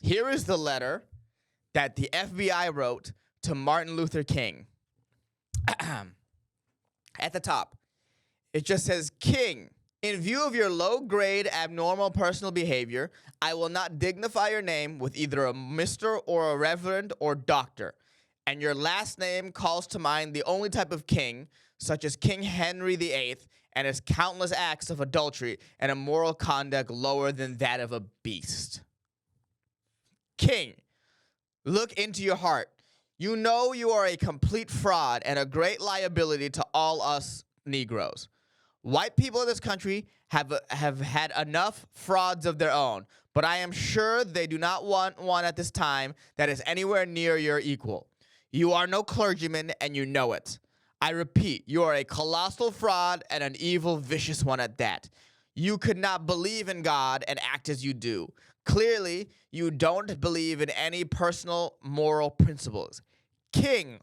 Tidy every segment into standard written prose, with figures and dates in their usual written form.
Here is the letter that the FBI wrote to Martin Luther King. At the top, it just says, King, in view of your low-grade, abnormal personal behavior, I will not dignify your name with either a Mr. or a Reverend or Doctor, and your last name calls to mind the only type of king, such as King Henry VIII, and his countless acts of adultery and immoral conduct lower than that of a beast. King, look into your heart. You know you are a complete fraud and a great liability to all us Negroes. White people in this country have had enough frauds of their own, but I am sure they do not want one at this time that is anywhere near your equal. You are no clergyman, and you know it. I repeat, you are a colossal fraud and an evil, vicious one at that. You could not believe in God and act as you do. Clearly, you don't believe in any personal moral principles. King,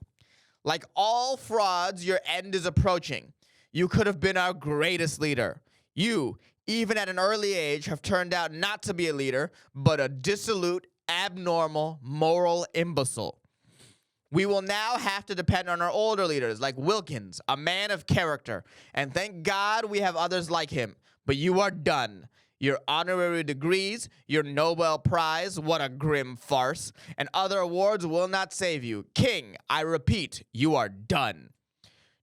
like all frauds, your end is approaching. You could have been our greatest leader. You, even at an early age, have turned out not to be a leader, but a dissolute, abnormal, moral imbecile. We will now have to depend on our older leaders, like Wilkins, a man of character, and thank God we have others like him. But you are done. Your honorary degrees, your Nobel Prize, what a grim farce, and other awards will not save you. King, I repeat, you are done.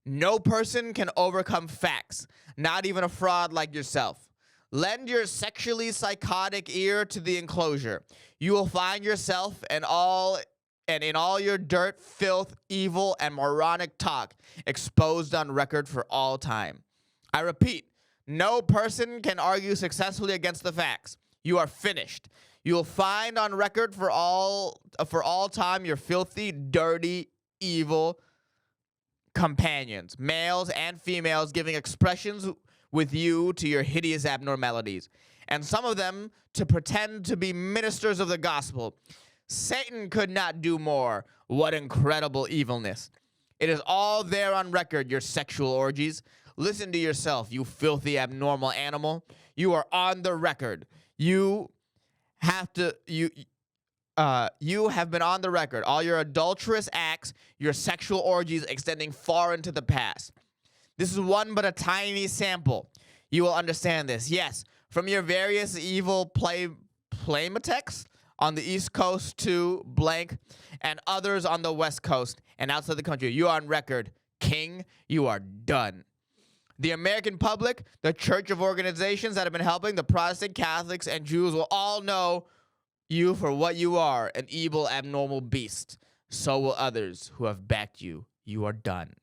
No person can overcome facts, not even a fraud like yourself. Lend your sexually psychotic ear to the enclosure. You will find yourself in all your dirt, filth, evil, and moronic talk exposed on record for all time. I repeat, no person can argue successfully against the facts. You are finished. You will find on record for all time your filthy, dirty, evil companions, males and females, giving expressions with you to your hideous abnormalities, and some of them to pretend to be ministers of the gospel. Satan could not do more. What incredible evilness. It is all there on record, your sexual orgies. Listen to yourself, you filthy, abnormal animal. You are on the record. You have been on the record. All your adulterous acts, your sexual orgies extending far into the past. This is one but a tiny sample. You will understand this. Yes, from your various evil playmatexts on the East Coast to blank, and others on the West Coast and outside the country. You are on record. King, you are done. The American public, the church of organizations that have been helping the Protestant, Catholics, and Jews will all know you for what you are, an evil, abnormal beast. So will others who have backed you. You are done.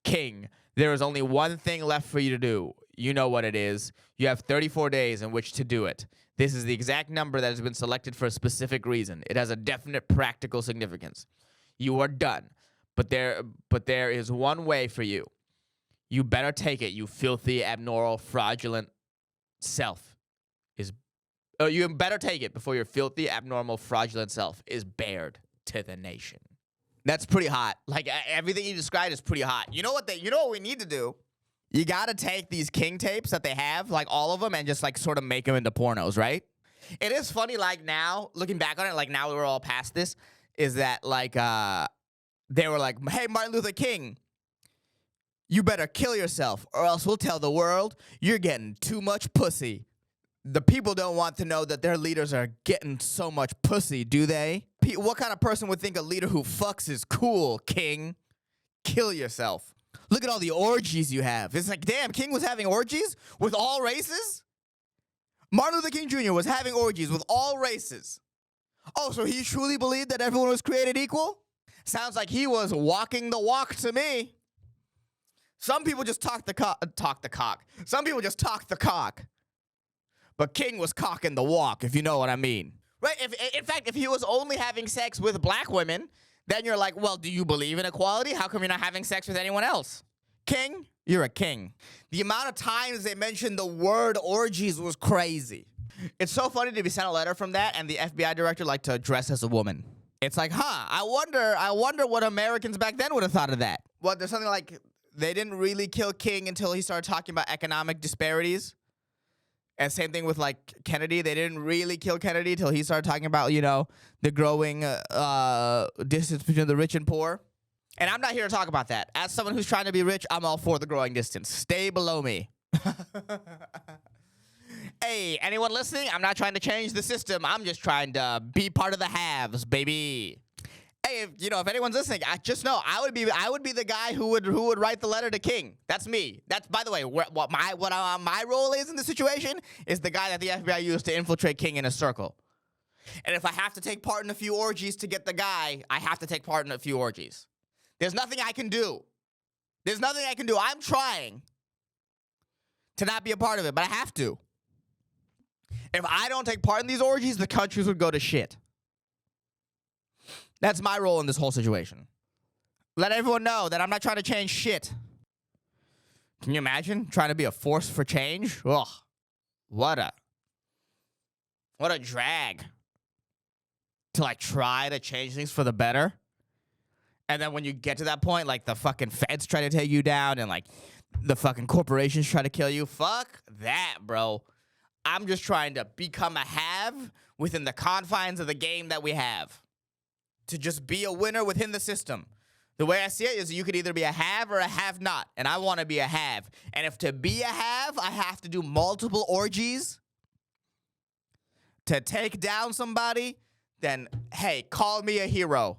King, there is only one thing left for you to do. You know what it is. You have 34 days in which to do it. This is the exact number that has been selected for a specific reason. It has a definite practical significance. You are done. But there is one way for you. You better take it, you filthy, abnormal, fraudulent self you better take it before your filthy, abnormal, fraudulent self is bared to the nation. That's pretty hot. Like, everything you described is pretty hot. You know what we need to do? You got to take these King tapes that they have, like all of them, and just like sort of make them into pornos, right? It is funny, like now, looking back on it, like now we're all past this, is that like they were like, hey, Martin Luther King, you better kill yourself or else we'll tell the world you're getting too much pussy. The people don't want to know that their leaders are getting so much pussy, do they? What kind of person would think a leader who fucks is cool, King? Kill yourself. Look at all the orgies you have. It's like, damn, King was having orgies with all races? Martin Luther King Jr. was having orgies with all races. Oh, so he truly believed that everyone was created equal? Sounds like he was walking the walk to me. Some people just talk the cock. Some people just talk the cock. But King was cocking the walk, if you know what I mean. Right? In fact, if he was only having sex with black women, then you're like, well, do you believe in equality? How come you're not having sex with anyone else? King, you're a king. The amount of times they mentioned the word orgies was crazy. It's so funny to be sent a letter from that and the FBI director like to dress as a woman. It's like, I wonder what Americans back then would have thought of that. What, there's something like they didn't really kill King until he started talking about economic disparities. And same thing with like Kennedy. They didn't really kill Kennedy till he started talking about, you know, the growing distance between the rich and poor. And I'm not here to talk about that. As someone who's trying to be rich, I'm all for the growing distance. Stay below me. Hey, anyone listening? I'm not trying to change the system. I'm just trying to be part of the haves, baby. Hey, if anyone's listening, I just know I would be the guy who would write the letter to King. That's me. That's, by the way, what my role is in the situation is the guy that the FBI used to infiltrate King in a circle. And if I have to take part in a few orgies to get the guy, I have to take part in a few orgies. There's nothing I can do. There's nothing I can do. I'm trying to not be a part of it, but I have to. If I don't take part in these orgies, the countries would go to shit. That's my role in this whole situation. Let everyone know that I'm not trying to change shit. Can you imagine trying to be a force for change? Ugh. What a drag. To like try to change things for the better. And then when you get to that point, like the fucking feds try to take you down and like the fucking corporations try to kill you. Fuck that, bro. I'm just trying to become a have within the confines of the game that we have. To just be a winner within the system. The way I see it is you could either be a have or a have not. And I want to be a have. And if to be a have, I have to do multiple orgies to take down somebody, then, hey, call me a hero.